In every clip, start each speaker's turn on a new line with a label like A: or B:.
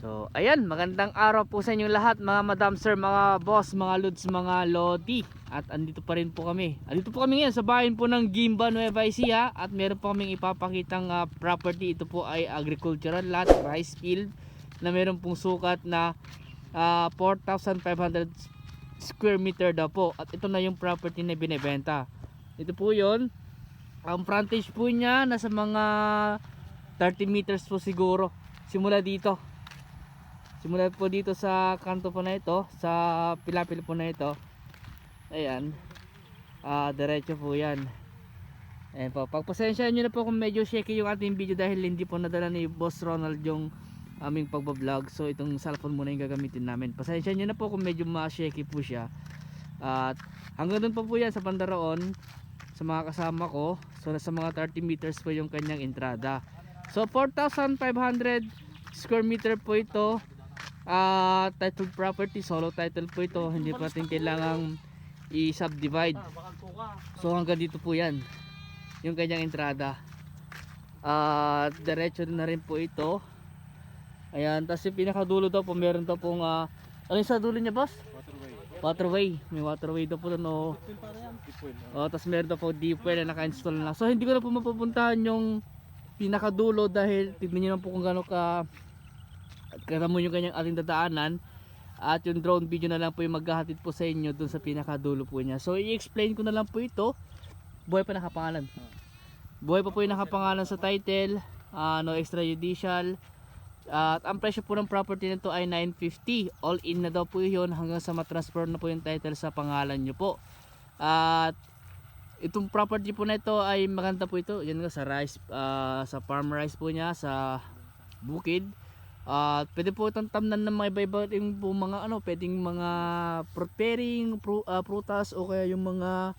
A: So, ayan, magandang araw po sa inyo lahat mga madam sir, mga boss, mga lods, mga lodi. At andito pa rin po kami. Andito po kami ngayon sa bayan po ng Gimba, Nueva Ecija. At meron po kaming ipapakitang property. Ito po ay agricultural lot, rice field na meron pong sukat na 4,500 square meter daw po. At ito na yung property na binebenta. Ito po yun. Ang frontage po niya nasa mga 30 meters po siguro. Simula dito. Simula po dito sa kanto po na ito, sa pilapil po na ito. Ayan. Diretso po 'yan. Ayan po. Pagpasensyahan niyo na po kung medyo shaky yung ating video dahil hindi po nadala ni Boss Ronald yung aming pagba-vlog. So itong cellphone muna yung gagamitin namin. Pasensyahan niyo na po kung medyo ma-shaky po siya. At hanggang doon pa po 'yan sa bandaroon sa mga kasama ko. So nasa mga 30 meters po yung kanyang entrada. So 4,500 square meter po ito. Titled property, solo title po ito, hindi pa natin kailangang i-subdivide. So hanggang dito po yan yung kanyang entrada. Diretso na rin po ito. Ayan, tapos yung pinakadulo daw po meron daw pong ano yung sa dulo niya, boss? Waterway. May waterway daw po no. Tapos meron daw po deep well na naka-install na. So hindi ko na po mapupuntahan yung pinakadulo dahil tignan niyo lang po kung gaano ka mo yung kanyang ating dadaanan. At yung drone video na lang po yung maghahatid po sa inyo dun sa pinakadulo po niya. So i-explain ko na lang po ito. Buhay pa nakapangalan. Buhay pa po yung nakapangalan sa title. No extrajudicial. At ang presyo po ng property nito ay 950. All in na daw po yun hanggang sa matransfer na po yung title sa pangalan nyo po. At itong property po na ito ay maganda po ito. Yan nga sa rice, sa farm rice po niya sa bukid. Pwede po itong tamnan ng mga iba-iba yung po mga pwedeng mga fruit pairing, prutas o kaya yung mga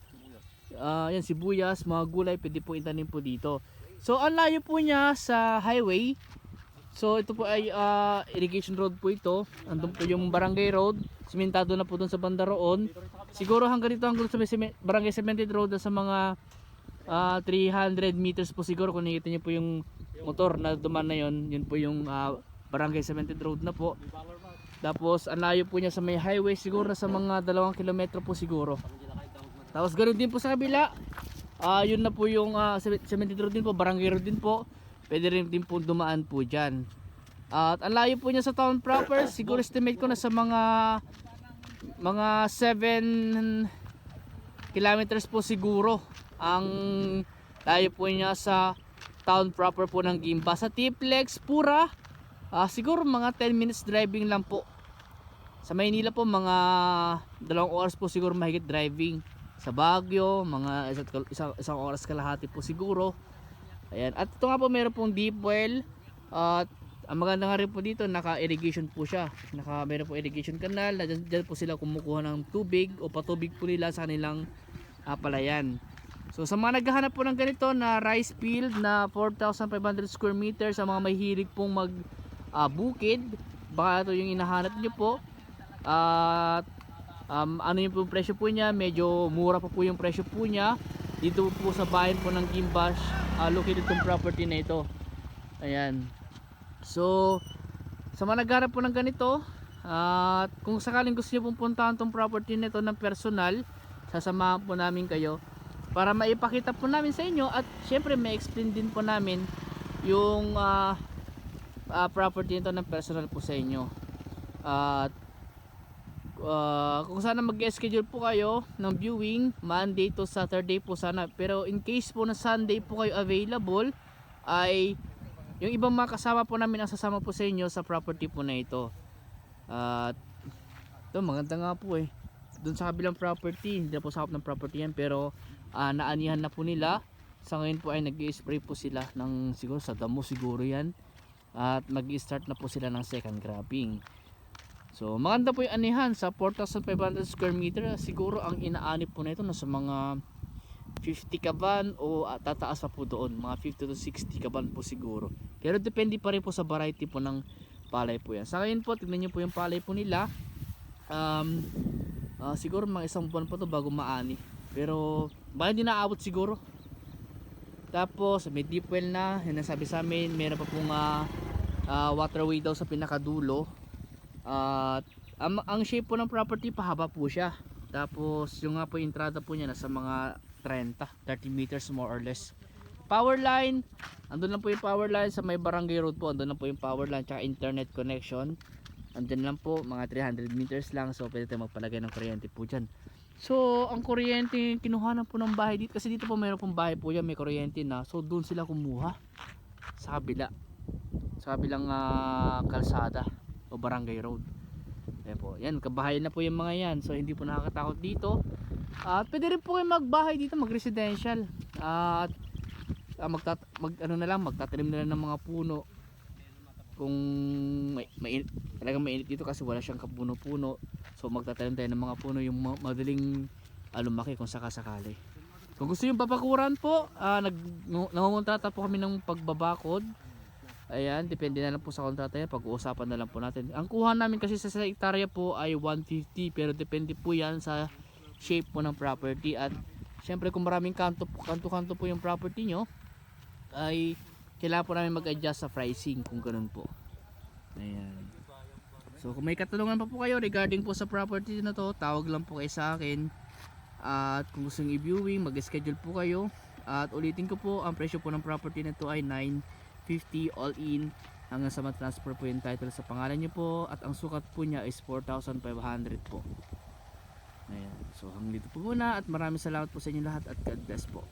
A: yan sibuyas, mga gulay, pwede po itanim po dito. So ang layo po niya sa highway. So ito po ay irrigation road po ito. Andun po yung barangay road, simentado na po dun sa banda roon. Siguro hanggang dito, hanggang sa barangay cemented road na sa mga 300 meters po siguro. Kung nakikita niyo po yung motor na duman na yun, yun po yung barangay cemented road na po. Tapos ang layo po niya sa may highway siguro sa mga 2 kilometro po siguro. Tapos ganoon din po sa kabila. Yun na po yung cemented road din po, barangay road din po. Pwede rin din po dumaan po diyan. At ang layo po niya sa town proper, siguro estimate ko na sa mga 7 kilometers po siguro ang layo po niya sa town proper po ng Gimba. Sa Tiplex pura siguro mga 10 minutes driving lang po. Sa Maynila po mga 2 oras po siguro mahigit driving. Sa Baguio mga isang oras kalahati po siguro. Ayan. At ito nga po meron pong deep well. At ang maganda nga rin po dito, naka-irrigation po siya. Meron po irrigation canal. Diyan po sila kumukuha ng tubig o patubig po nila sa kanilang palayan. So sa mga naghahanap po ng ganito na rice field na 4,500 square meters, sa mga mahilig pong bukid, baka ito yung inahanap nyo po. At ano yung po presyo po niya, medyo mura pa po yung presyo po niya dito po sa bayan po ng Gimba, located itong property na ito. Ayan. So sa mga naghahanap po ng ganito, at kung sakaling gusto nyo pong puntahan itong property na ito ng personal, sasamahan po namin kayo para maipakita po namin sa inyo. At syempre may explain din po namin yung property nito ng personal po sa inyo. At kung sana mag-schedule po kayo ng viewing Monday to Saturday po sana, pero in case po na Sunday po kayo available, ay yung ibang mga kasama po namin ang sasama po sa inyo sa property po na ito. At ito maganda nga po doon sa kabilang property, hindi na po sakop ng property yan, pero naanihan na po nila. Sa ngayon po ay nag-i-spray po sila ng siguro sa damo siguro yan. At mag-i-start na po sila ng second cropping. So maganda po yung anihan sa 4,500 square meter. Siguro ang inaanip po na ito nasa mga 50 kaban o tataas pa po doon, mga 50 to 60 kaban po siguro. Pero depende pa rin po sa variety po ng palay po yan. Sa ngayon po, tignan nyo po yung palay po nila. Siguro mga 1 buwan pa to bago maani. Pero baka hindi naabot siguro. Tapos may deep well na, yung nasabi sa amin, meron pa pong waterway daw sa pinakadulo. At ang shape po ng property, pahaba po siya. Tapos yung nga po yung entrada po niya nasa mga 30 meters more or less. Power line, andun lang po yung power line sa may barangay road po. Andun lang po yung power line tsaka internet connection. Andun lang po mga 300 meters lang. So pwede tayo magpalagay ng kuryente po dyan. So ang kuryente kinuhanan po ng bahay dito, kasi dito po mayroon pong bahay po yan, may kuryente na. So doon sila kumuha sa kabila, sa kabilang kalsada o barangay road. Ayan po, yan, kabahayan na po yung mga yan. So hindi po nakakatakot dito. At pwede rin po kayo magbahay dito, mag residential. At ano na lang, magtatanim na lang ng mga puno. Kung talagang mainit dito kasi wala siyang kapuno-puno. So magtatanim tayo ng mga puno, yung madaling lumaki kung sakasakali. Kung gusto yung papakuran po, nangungontrata po kami ng pagbabakod. Ayan, depende na lang po sa kontrata yan, pag-uusapan na lang po natin. Ang kuha namin kasi sa hektarya po ay 150, pero depende po yan sa shape po ng property. At syempre kung maraming kanto po yung property nyo, ay kailangan po namin mag-adjust sa pricing kung ganun po. Ayan. So kung may katanungan pa po kayo regarding po sa property na to, tawag lang po kayo sa akin. At kung gusto nyo i-viewing, mag-schedule po kayo. At ulitin ko po, ang presyo po ng property na to ay 950 all in. Hanggang sa ma-transfer po yung title sa pangalan nyo po. At ang sukat po niya is 4,500 po. Ayan. So hanggang dito po muna at maraming salamat po sa inyo lahat at God bless po.